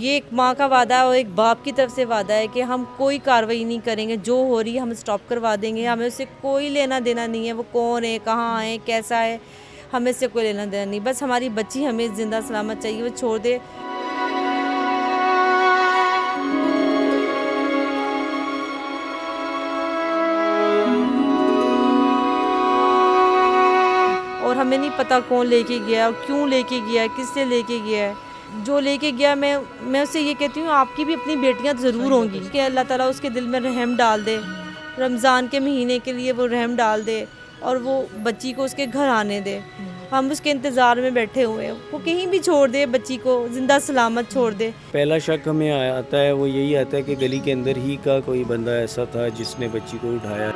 یہ ایک ماں کا وعدہ ہے اور ایک باپ کی طرف سے وعدہ ہے کہ ہم کوئی کارروائی نہیں کریں گے، جو ہو رہی ہے ہم سٹاپ کروا دیں گے، ہمیں اس سے کوئی لینا دینا نہیں ہے، وہ کون ہے، کہاں ہے، کیسا ہے، ہمیں اس سے کوئی لینا دینا نہیں، بس ہماری بچی ہمیں زندہ سلامت چاہیے، وہ چھوڑ دے۔ اور ہمیں نہیں پتہ کون لے کے گیا اور کیوں لے کے گیا ہے، کس سے لے کے گیا ہے، جو لے کے گیا میں اس سے یہ کہتی ہوں آپ کی بھی اپنی بیٹیاں ضرور ہوں گی کہ اللہ تعالیٰ اس کے دل میں رحم ڈال دے، رمضان کے مہینے کے لیے وہ رحم ڈال دے اور وہ بچی کو اس کے گھر آنے دے۔ ہم اس کے انتظار میں بیٹھے ہوئے ہیں، وہ کہیں بھی چھوڑ دے، بچی کو زندہ سلامت چھوڑ دے۔ پہلا شک ہمیں آتا ہے وہ یہی آتا ہے کہ گلی کے اندر ہی کا کوئی بندہ ایسا تھا جس نے بچی کو اٹھایا۔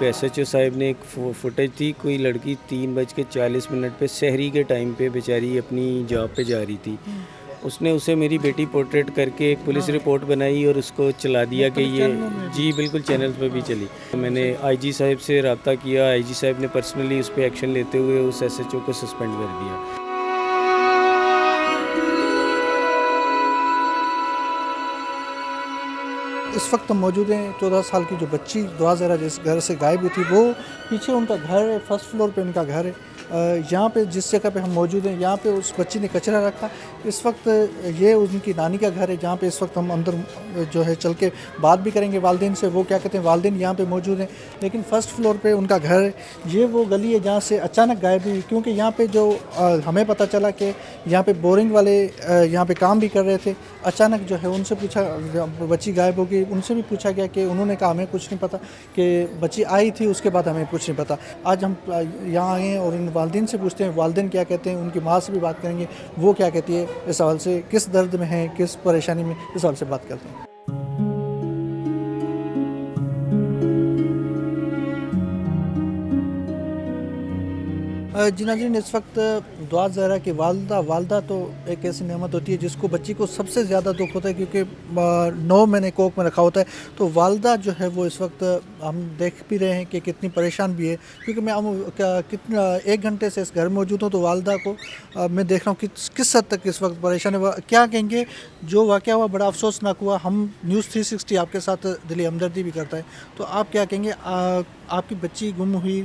ایس ایچ او صاحب نے ایک فوٹیج تھی، کوئی لڑکی 3:40 پہ سحری کے ٹائم پہ بیچاری اپنی جاب پہ جا رہی تھی، اس نے اسے میری بیٹی پورٹریٹ کر کے ایک پولیس رپورٹ بنائی اور اس کو چلا دیا کہ یہ جی بالکل چینلز پہ بھی چلی۔ میں نے آئی جی صاحب سے رابطہ کیا، آئی جی صاحب نے پرسنلی اس پہ ایکشن لیتے ہوئے اس ایس ایچ او کو سسپینڈ کر دیا۔ اس وقت ہم موجود ہیں 14 سال کی جو بچی دعا زہرا جس گھر سے غائب ہوئی تھی، وہ پیچھے ان کا گھر ہے، فرسٹ فلور پہ ان کا گھر ہے۔ یہاں پہ جس جگہ پہ ہم موجود ہیں یہاں پہ اس بچی نے کچرا رکھا۔ اس وقت یہ ان کی نانی کا گھر ہے جہاں پہ اس وقت ہم اندر جو ہے چل کے بات بھی کریں گے والدین سے، وہ کیا کہتے ہیں۔ والدین یہاں پہ موجود ہیں لیکن فرسٹ فلور پہ ان کا گھر ہے۔ یہ وہ گلی ہے جہاں سے اچانک غائب ہوئی، کیونکہ یہاں پہ جو ہمیں پتہ چلا کہ یہاں پہ بورنگ والے یہاں پہ کام بھی کر رہے تھے۔ اچانک جو ہے ان سے پوچھا، بچی غائب ہو گئی، ان سے بھی پوچھا گیا کہ انہوں نے کہا ہمیں کچھ نہیں پتہ کہ بچی آئی تھی، اس کے بعد ہمیں کچھ نہیں پتہ۔ آج ہم یہاں آئے ہیں اور ان والدین سے پوچھتے ہیں والدین کیا کہتے ہیں، ان کی ماں سے بھی بات کریں گے وہ کیا کہتی ہے اس حوالے سے، کس درد میں ہیں، کس پریشانی میں، اس حوالے سے بات کرتے ہیں۔ جی ناظرین، اس وقت دعا زہرا کی والدہ تو ایک ایسی نعمت ہوتی ہے جس کو بچی کو سب سے زیادہ دکھ ہوتا ہے، کیونکہ 9 مہینے کوکھ میں رکھا ہوتا ہے۔ تو والدہ جو ہے وہ اس وقت ہم دیکھ بھی رہے ہیں کہ کتنی پریشان بھی ہے، کیونکہ میں کتنا 1 گھنٹے سے اس گھر میں موجود ہوں تو والدہ کو میں دیکھ رہا ہوں کہ کس حد تک اس وقت پریشان ہے۔ کیا کہیں گے، جو واقعہ ہوا بڑا افسوسناک ہوا۔ ہم نیوز 360 آپ کے ساتھ دلی ہمدردی بھی کرتا ہے، تو آپ کیا کہیں گے؟ آپ کی بچی گم ہوئی،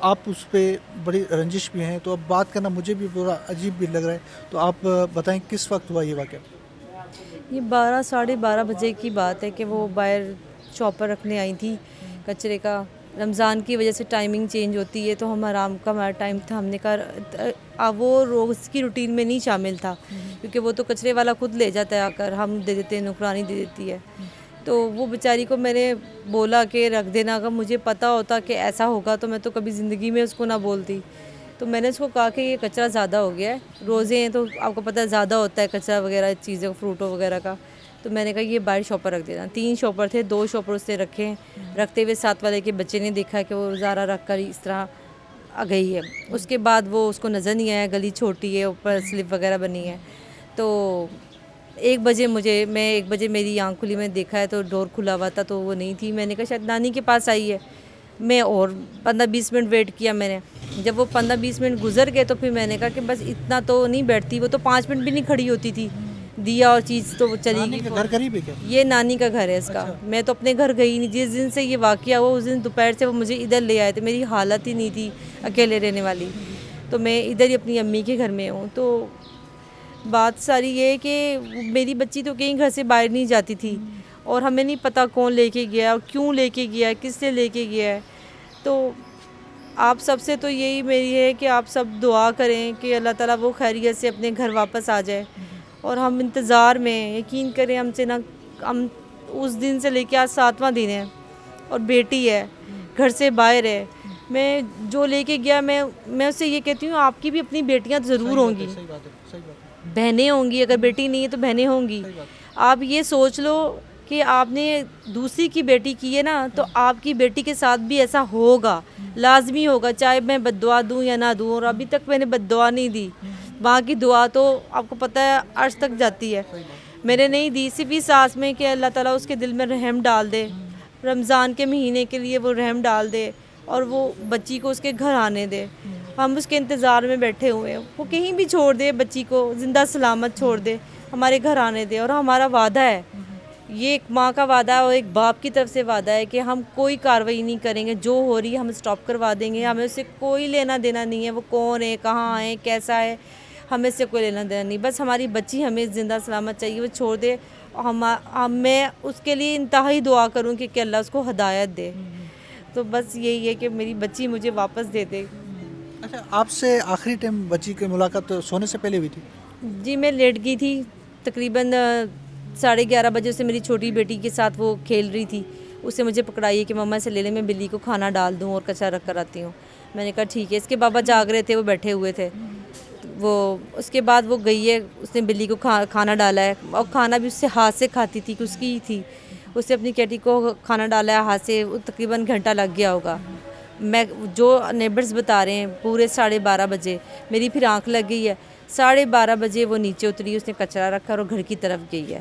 آپ اس پہ بڑی رنجش بھی ہیں، تو اب بات کرنا مجھے بھی بڑا عجیب بھی لگ رہا ہے، تو آپ بتائیں کس وقت ہوا یہ واقعہ؟ یہ 12 بجے کی بات ہے کہ وہ باہر چاپر رکھنے آئی تھی کچرے کا۔ رمضان کی وجہ سے ٹائمنگ چینج ہوتی ہے تو ہم آرام کا ہمارا ٹائم تھا، ہم نے کہا وہ روز کی روٹین میں نہیں شامل تھا، کیونکہ وہ تو کچرے والا خود لے جاتا ہے، آ کر ہم دے دیتے ہیں، نوکرانی دے دیتی ہے۔ تو وہ بیچاری کو میں نے بولا کہ رکھ دینا، اگر مجھے پتہ ہوتا کہ ایسا ہوگا تو میں تو کبھی زندگی میں اس کو نہ بولتی۔ تو میں نے اس کو کہا کہ یہ کچرا زیادہ ہو گیا ہے، روزے ہیں تو آپ کو پتہ ہے زیادہ ہوتا ہے کچرا وغیرہ چیزیں، فروٹوں وغیرہ کا۔ تو میں نے کہا یہ باہر شاپر رکھ دینا۔ 3 شاپر تھے، 2 شاپر اس سے رکھے، رکھتے ہوئے ساتھ والے کے بچے نے دیکھا کہ وہ زارا رکھ کر اس طرح آ گئی ہے۔ اس کے بعد وہ اس کو نظر نہیں آیا، گلی چھوٹی ہے، اوپر سلپ وغیرہ بنی ہے۔ تو 1 بجے میں 1 بجے میری آنکھ کھلی، میں دیکھا ہے تو ڈور کھلا ہوا تھا تو وہ نہیں تھی۔ میں نے کہا شاید نانی کے پاس آئی ہے۔ میں اور 15-20 منٹ ویٹ کیا میں نے۔ جب وہ 15-20 منٹ گزر گئے تو پھر میں نے کہا کہ بس اتنا تو نہیں بیٹھتی، وہ تو 5 منٹ بھی نہیں کھڑی ہوتی تھی، دیا اور چیز تو وہ چلی گئی۔ گھر قریب ہے کیا؟ یہ نانی کا گھر ہے اس کا۔ میں تو اپنے گھر گئی نہیں، جس دن سے یہ واقعہ ہوا اس دن دوپہر سے وہ مجھے ادھر لے آئے تھے، میری حالت ہی نہیں تھی اکیلے رہنے والی، تو میں ادھر ہی اپنی امی کے گھر میں ہوں۔ تو بات ساری یہ ہے کہ میری بچی تو کہیں گھر سے باہر نہیں جاتی تھی، اور ہمیں نہیں پتہ کون لے کے گیا اور کیوں لے کے گیا ہے، کس سے لے کے گیا ہے۔ تو آپ سب سے تو یہی میری ہے کہ آپ سب دعا کریں کہ اللہ تعالیٰ وہ خیریت سے اپنے گھر واپس آ جائے، اور ہم انتظار میں، یقین کریں ہم سے نہ، ہم اس دن سے لے کے آج 7واں دن ہے، اور بیٹی ہے گھر سے باہر ہے۔ میں جو لے کے گیا میں اس سے یہ کہتی ہوں آپ کی بھی اپنی بیٹیاں ضرور ہوں گی، بہنیں ہوں گی، اگر بیٹی نہیں ہے تو بہنیں ہوں گی۔ آپ یہ سوچ لو کہ آپ نے دوسری کی بیٹی کی ہے نا، تو آپ کی بیٹی کے ساتھ بھی ایسا ہوگا، لازمی ہوگا، چاہے میں بد دعا دوں یا نہ دوں، اور ابھی تک میں نے بد دعا نہیں دی۔ وہاں کی دعا تو آپ کو پتہ ہے عرش تک جاتی ہے۔ میں نے نہیں دی، صرف اس آس میں کہ اللہ تعالیٰ اس کے دل میں رحم ڈال دے، رمضان کے مہینے کے لیے وہ رحم ڈال دے اور وہ بچی کو اس کے گھر آنے دے. ہم اس کے انتظار میں بیٹھے ہوئے ہیں، وہ کہیں بھی چھوڑ دے بچی کو، زندہ سلامت چھوڑ دے، ہمارے گھر آنے دے. اور ہمارا وعدہ ہے، یہ ایک ماں کا وعدہ ہے اور ایک باپ کی طرف سے وعدہ ہے کہ ہم کوئی کارروائی نہیں کریں گے، جو ہو رہی ہے ہم اسٹاپ کروا دیں گے. ہمیں اس سے کوئی لینا دینا نہیں ہے، وہ کون ہے، کہاں ہے، کیسا ہے، ہمیں اس سے کوئی لینا دینا نہیں. بس ہماری بچی ہمیں زندہ سلامت چاہیے، وہ چھوڑ دے. میں اس کے لیے انتہائی دعا کروں کہ اللہ اس کو ہدایت دے. تو بس یہی ہے کہ میری بچی مجھے واپس دے دے. اچھا، آپ سے آخری ٹائم بچی کی ملاقات سونے سے پہلے ہوئی تھی؟ جی میں لیٹ گئی تھی، تقریباً 11:30 بجے سے میری چھوٹی بیٹی کے ساتھ وہ کھیل رہی تھی. اس سے مجھے پکڑائی کہ مما سے لے لے، میں بلی کو کھانا ڈال دوں اور کچرا رکھ کر آتی ہوں. میں نے کہا ٹھیک ہے. اس کے بابا جاگ رہے تھے، وہ بیٹھے ہوئے تھے. وہ اس کے بعد وہ گئی ہے، اس نے بلی کو کھانا ڈالا ہے اور کھانا بھی اس سے ہاتھ سے کھاتی تھی کہ اس کی ہی تھی. اس نے اپنی کیٹی کو کھانا ڈالا ہے ہاتھ سے، تقریباً گھنٹہ لگ گیا ہوگا. میں جو نیبرز بتا رہے ہیں پورے 12:30 بجے میری پھر آنکھ لگ گئی ہے. 12:30 بجے وہ نیچے اتری، اس نے کچرا رکھا اور گھر کی طرف گئی ہے.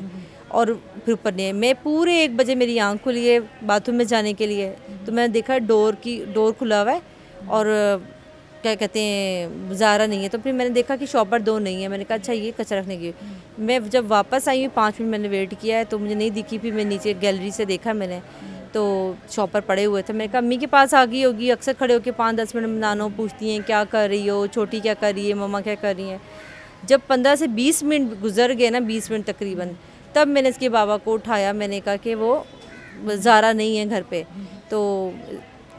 اور پھر اوپر نے میں پورے 1 بجے میری آنکھ کھلی ہے باتھ روم میں جانے کے لیے، تو میں نے دیکھا ڈور کھلا ہوا ہے اور کیا کہتے ہیں زارا نہیں ہے. تو پھر میں نے دیکھا کہ شاپر 2 نہیں ہے. میں نے کہا اچھا یہ کچرا رکھنے کی. میں جب واپس آئی ہوں 5 منٹ میں نے ویٹ کیا ہے تو مجھے نہیں دکھی. پھر میں نیچے گیلری سے دیکھا میں نے تو شاپر پڑے ہوئے تھے. میں نے کہا امی کے پاس آ گئی ہوگی، اکثر کھڑے ہو کے 5-10 منٹ نانو پوچھتی ہیں کیا کر رہی ہو، چھوٹی کیا کر رہی ہے، مما کیا کر رہی ہیں. جب 15 سے 20 منٹ گزر گئے نا، 20 منٹ تقریباً، تب میں نے اس کے بابا کو اٹھایا. میں نے کہا کہ وہ زارا نہیں ہے گھر پہ، تو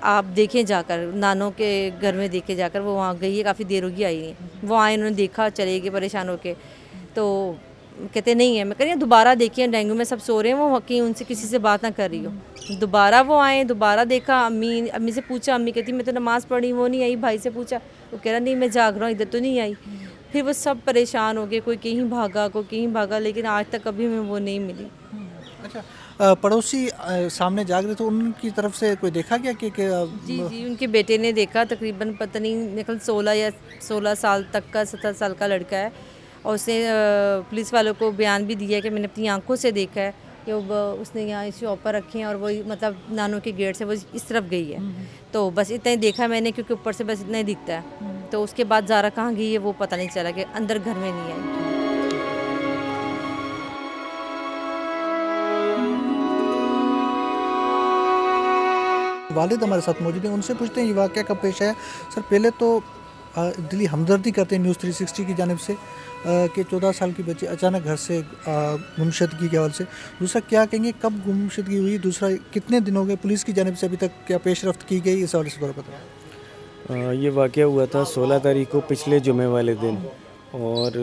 آپ دیکھیں جا کر، نانوں کے گھر میں دیکھے جا کر. وہ وہاں گئی ہے، کافی دیر ہوگی آئی ہے. وہ آئے، انہوں نے دیکھا، چلے گئے پریشان ہو کے. تو کہتے نہیں ہے. میں کہہ رہی ہوں دوبارہ دیکھیں، ڈینگو میں سب سو رہے ہیں، وہ کہیں ان سے کسی سے بات نہ کر رہی ہو. دوبارہ وہ آئے، دوبارہ دیکھا. امی سے پوچھا، امی کہتی میں تو نماز پڑھی، وہ نہیں آئی. بھائی سے پوچھا، وہ کہہ رہا نہیں میں جاگ رہا ہوں، ادھر تو نہیں آئی. پھر وہ سب پریشان ہو گئے، کوئی کہیں بھاگا، کوئی کہیں بھاگا، لیکن آج تک کبھی ہمیں وہ نہیں ملی. اچھا، پڑوسی سامنے جاگ رہے تھے، ان کی طرف سے کوئی دیکھا گیا کہ جی ان کے بیٹے نے دیکھا. تقریباً پتہ نہیں نکل 16 سال تک کا، 17 سال کا لڑکا ہے. اور اس نے پولیس والوں کو بیان بھی دیا کہ میں نے اپنی آنکھوں سے دیکھا ہے کہ اس نے یہاں شاپر رکھے ہیں اور وہ مطلب نانوں کے گیٹ سے وہ اس طرف گئی ہے. تو بس اتنا ہی دیکھا میں نے، کیونکہ اوپر سے بس اتنا ہی دکھتا ہے. تو اس کے بعد زارا کہاں گئی ہے وہ پتہ نہیں چلا، کہ اندر گھر میں نہیں آئی. والد ہمارے ساتھ موجود ہیں، ان سے پوچھتے ہیں یہ واقعہ کب پیش آیا. سر پہلے تو دلی ہمدردی کرتے ہیں نیوز 360 کی جانب سے کہ 14 سال کی بچی اچانک گھر سے گمشدگی کے حوالے سے. دوسرا کیا کہیں گے کب گمشدگی ہوئی؟ دوسرا کتنے دن ہو گئے؟ پولیس کی جانب سے ابھی تک کیا پیش رفت کی گئی اس حوالے سے تھوڑا بتائیں. یہ واقعہ ہوا تھا 16 تاریخ کو، پچھلے جمعے والے دن. اور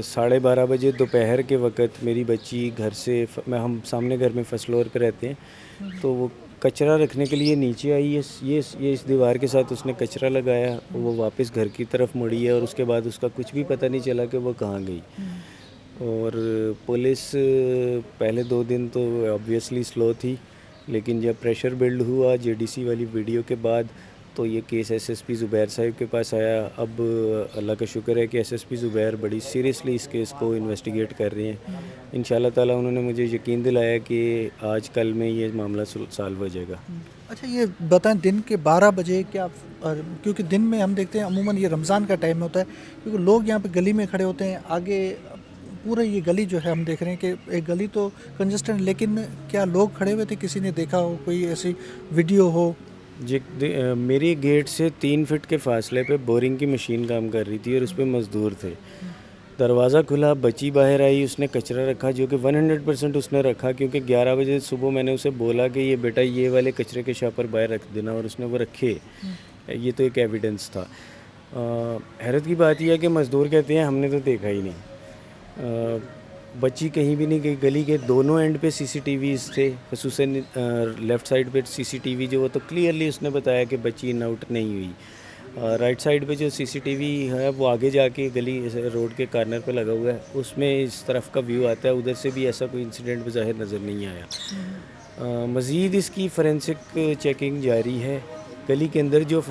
12:30 بجے دوپہر کے وقت میری بچی گھر سے، ہم سامنے گھر میں فرسٹ فلور پہ رہتے ہیں، تو وہ کچرا رکھنے کے لیے نیچے آئی ہے. یہ اس دیوار کے ساتھ اس نے کچرا لگایا، وہ واپس گھر کی طرف مڑی ہے اور اس کے بعد اس کا کچھ بھی پتہ نہیں چلا کہ وہ کہاں گئی. اور پولیس پہلے 2 دن تو آبویسلی سلو تھی، لیکن جب پریشر بلڈ ہوا JDC والی ویڈیو کے بعد تو یہ کیس SSP زبیر صاحب کے پاس آیا. اب اللہ کا شکر ہے کہ SSP زبیر بڑی سیریسلی اس کیس کو انویسٹیگیٹ کر رہے ہیں. انشاءاللہ تعالیٰ انہوں نے مجھے یقین دلایا کہ آج کل میں یہ معاملہ سالو ہو جائے گا. اچھا یہ بتائیں دن کے 12 بجے کیا، کیونکہ دن میں ہم دیکھتے ہیں عموماً یہ رمضان کا ٹائم ہوتا ہے، کیونکہ لوگ یہاں پہ گلی میں کھڑے ہوتے ہیں، آگے پورا یہ گلی جو ہے ہم دیکھ رہے ہیں کہ ایک گلی تو کنجسٹنٹ، لیکن کیا لوگ کھڑے ہوئے تھے؟ کسی نے دیکھا ہو، کوئی ایسی ویڈیو ہو؟ جی میری گیٹ سے 3 فٹ کے فاصلے پہ بورنگ کی مشین کام کر رہی تھی اور اس پہ مزدور تھے. دروازہ کھلا، بچی باہر آئی، اس نے کچرا رکھا جو کہ 100% اس نے رکھا، کیونکہ 11 بجے صبح میں نے اسے بولا کہ یہ بیٹا یہ والے کچرے کے شاپر باہر رکھ دینا، اور اس نے وہ رکھے. یہ تو ایک ایویڈنس تھا. حیرت کی بات یہ ہے کہ مزدور کہتے ہیں ہم نے تو دیکھا ہی نہیں. بچی کہیں بھی نہیں گئی. گلی کے دونوں اینڈ پہ CCTVs تھے، خصوصاً لیفٹ سائڈ پہ CCTV جو وہ تو کلیئرلی اس نے بتایا کہ بچی ان آؤٹ نہیں ہوئی. رائٹ سائڈ پہ جو CCTV ہے وہ آگے جا کے گلی روڈ کے کارنر پہ لگا ہوا ہے، اس میں اس طرف کا ویو آتا ہے، ادھر سے بھی ایسا کوئی انسیڈنٹ بظاہر نظر نہیں آیا. مزید اس کی فورینسک چیکنگ جاری ہے گلی کے اندر جو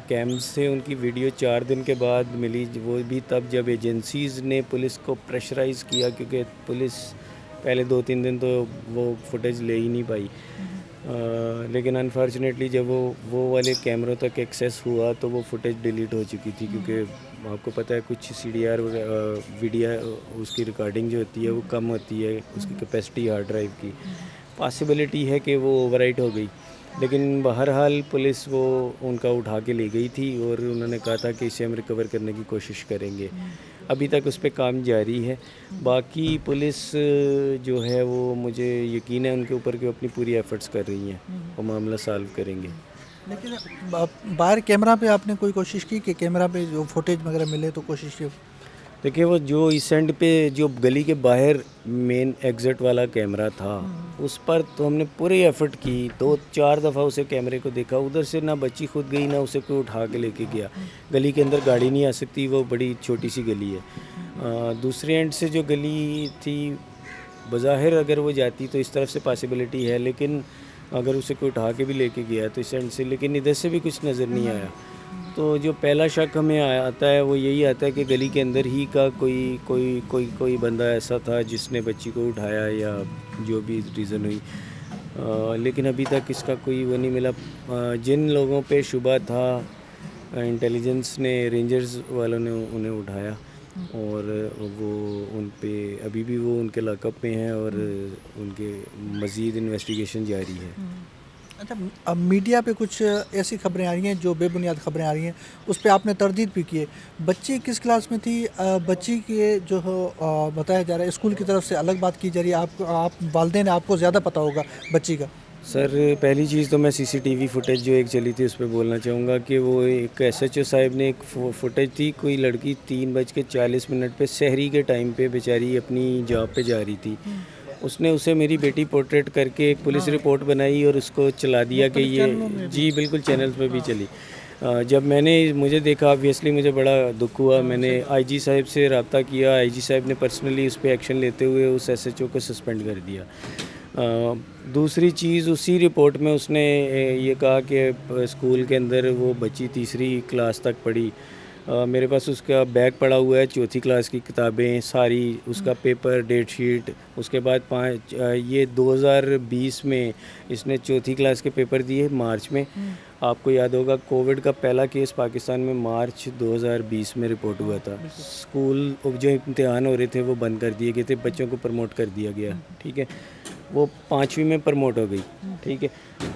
کیمپس تھے ان کی ویڈیو 4 دن کے بعد ملی، وہ بھی تب جب ایجنسیز نے پولیس کو پریشرائز کیا، کیونکہ پولیس پہلے 2-3 دن تو وہ فوٹیج لے ہی نہیں پائی، لیکن انفارچونیٹلی جب وہ والے کیمروں تک ایکسیس ہوا تو وہ فوٹیج ڈیلیٹ ہو چکی تھی، کیونکہ آپ کو پتہ ہے کچھ CDR ویڈیو اس کی ریکارڈنگ جو ہوتی ہے وہ کم ہوتی ہے، اس کی کیپیسٹی ہارڈ ڈرائیو کی، پاسبلٹی ہے کہ وہ اوور رائٹ ہو گئی، لیکن بہرحال پولیس وہ ان کا اٹھا کے لے گئی تھی اور انہوں نے کہا تھا کہ اسے ہم ریکور کرنے کی کوشش کریں گے، ابھی تک اس پہ کام جاری ہے۔ باقی پولیس جو ہے وہ مجھے یقین ہے ان کے اوپر کہ اپنی پوری ایفرٹس کر رہی ہیں، وہ معاملہ سالو کریں گے۔ لیکن باہر کیمرہ پہ آپ نے کوئی کوشش کی کہ کیمرہ پہ جو فوٹیج وغیرہ ملے تو کوشش کی؟ دیکھیں وہ جو اس اینڈ پہ جو گلی کے باہر مین ایگزٹ والا کیمرہ تھا اس پر تو ہم نے پوری ایفرٹ کی، 2-4 دفعہ اسے کیمرے کو دیکھا، ادھر سے نہ بچی خود گئی نہ اسے کوئی اٹھا کے لے کے گیا، گلی کے اندر گاڑی نہیں آ سکتی، وہ بڑی چھوٹی سی گلی ہے۔ دوسرے اینڈ سے جو گلی تھی بظاہر اگر وہ جاتی تو اس طرف سے پاسبلٹی ہے، لیکن اگر اسے کوئی اٹھا کے بھی لے کے گیا تو اس اینڈ سے، لیکن ادھر سے بھی کچھ نظر نہیں آیا، تو جو پہلا شک ہمیں آتا ہے وہ یہی آتا ہے کہ گلی کے اندر ہی کا کوئی بندہ ایسا تھا جس نے بچی کو اٹھایا یا جو بھی ریزن ہوئی، لیکن ابھی تک اس کا کوئی وہ نہیں ملا۔ جن لوگوں پہ شبہ تھا انٹیلیجنس نے، رینجرز والوں نے انہیں اٹھایا اور وہ ان پہ ابھی بھی وہ ان کے لاک اپ میں ہیں اور ان کے مزید انویسٹیگیشن جاری ہے۔ اچھا، اب میڈیا پہ کچھ ایسی خبریں آ رہی ہیں جو بے بنیاد خبریں آ رہی ہیں، اس پہ آپ نے تردید بھی کی ہے۔ بچی کس کلاس میں تھی؟ بچی کے جو بتایا جا رہا ہے اسکول کی طرف سے الگ بات کی جا رہی ہے، آپ والدین آپ کو زیادہ پتہ ہوگا بچی کا۔ سر پہلی چیز تو میں CCTV فوٹیج جو ایک چلی تھی اس پہ بولنا چاہوں گا کہ وہ ایک SHO صاحب نے ایک فوٹیج تھی، کوئی لڑکی 3:40 پہ سحری کے ٹائم پہ بیچاری اپنی جاب پہ جا رہی تھی، اس نے اسے میری بیٹی پورٹریٹ کر کے ایک پولیس رپورٹ بنائی اور اس کو چلا دیا کہ یہ جی بالکل چینلز پہ بھی چلی۔ جب مجھے دیکھا آبویسلی مجھے بڑا دکھ ہوا، میں نے IG صاحب سے رابطہ کیا، IG صاحب نے پرسنلی اس پہ ایکشن لیتے ہوئے اس SHO کو سسپینڈ کر دیا۔ دوسری چیز اسی رپورٹ میں اس نے یہ کہا کہ اسکول کے اندر وہ بچی 3ری کلاس تک پڑھی، میرے پاس اس کا بیگ پڑا ہوا ہے، 4تھی کلاس کی کتابیں ساری، اس کا پیپر، ڈیٹ شیٹ، اس کے بعد یہ 2020 میں اس نے 4تھی کلاس کے پیپر دیے مارچ میں۔ آپ کو یاد ہوگا کووڈ کا پہلا کیس پاکستان میں مارچ 2020 میں رپورٹ ہوا تھا، اسکول جو امتحان ہو رہے تھے وہ بند کر دیے گئے تھے، بچوں کو پروموٹ کر دیا گیا، ٹھیک ہے، وہ 5ویں میں پروموٹ ہو گئی، ٹھیک ہے۔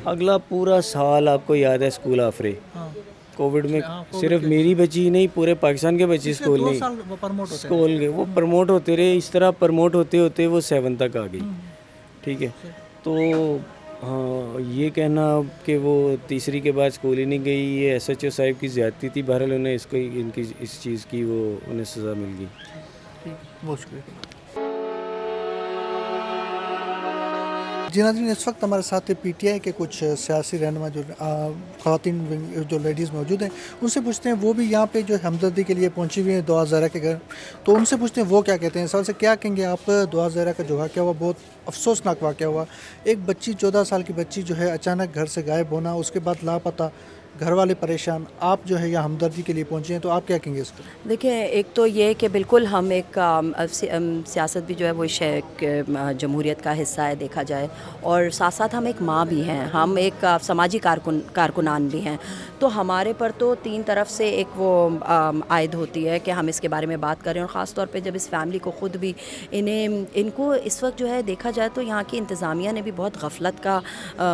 اگلا پورا سال آپ کو یاد ہے اسکول آف رہے، کووڈ میں صرف میری بچی نہیں پورے پاکستان کے بچے اسکول گئے، وہ پروموٹ ہوتے رہے، اس طرح پروموٹ ہوتے ہوتے وہ 7 تک آ گئی، ٹھیک ہے۔ تو ہاں یہ کہنا کہ وہ 3ری کے بعد اسکول ہی نہیں گئی یہ SHO صاحب کی زیادتی تھی، بہرحال انہیں اس چیز کی وہ انہیں سزا مل گئی۔ بہت شکریہ۔ جی ناظرین، اس وقت ہمارے ساتھ PTI کے کچھ سیاسی رہنما جو خواتین جو لیڈیز موجود ہیں ان سے پوچھتے ہیں، وہ بھی یہاں پہ جو ہمدردی کے لیے پہنچی ہوئی ہیں دعا زہرا کے گھر، تو ان سے پوچھتے ہیں وہ کیا کہتے ہیں۔ سوال سے کیا کہیں گے آپ؟ دعا زہرا کا جو واقعہ ہوا بہت افسوسناک واقعہ ہوا، ایک بچی 14 سال کی بچی جو ہے اچانک گھر سے غائب ہونا، اس کے بعد لاپتہ، گھر والے پریشان، آپ جو ہے یہاں ہمدردی کے لیے پہنچے ہیں، تو آپ کیا کہیں گے اس کو؟ دیکھیں، ایک تو یہ کہ بالکل ہم ایک سیاست بھی جو ہے وہ جمہوریت کا حصہ ہے دیکھا جائے، اور ساتھ ساتھ ہم ایک ماں بھی ہیں، ہم ایک سماجی کارکنان بھی ہیں، تو ہمارے پر تو 3 طرف سے ایک وہ عائد ہوتی ہے کہ ہم اس کے بارے میں بات کریں، اور خاص طور پہ جب اس فیملی کو خود بھی ان کو اس وقت جو ہے دیکھا جائے تو یہاں کی انتظامیہ نے بھی بہت غفلت کا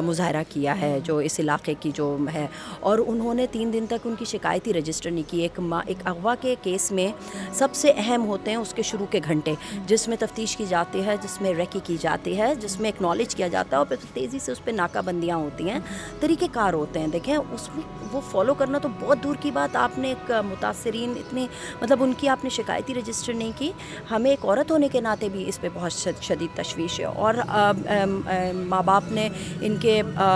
مظاہرہ کیا ہے جو اس علاقے کی جو ہے، اور انہوں نے 3 دن تک ان کی شکایت ہی رجسٹر نہیں کی۔ ایک اغوا کے کیس میں سب سے اہم ہوتے ہیں اس کے شروع کے گھنٹے، جس میں تفتیش کی جاتی ہے، جس میں ریکی کی جاتی ہے، جس میں ایکنالج کیا جاتا ہے، اور پھر تیزی سے اس پہ ناکہ بندیاں ہوتی ہیں، طریقہ کار ہوتے ہیں۔ دیکھیں اس میں وہ فالو کرنا تو بہت دور کی بات، آپ نے ایک متاثرین اتنی مطلب ان کی آپ نے شکایت ہی رجسٹر نہیں کی۔ ہمیں ایک عورت ہونے کے ناطے بھی اس پہ بہت شدید تشویش ہے، اور ماں باپ نے ان کے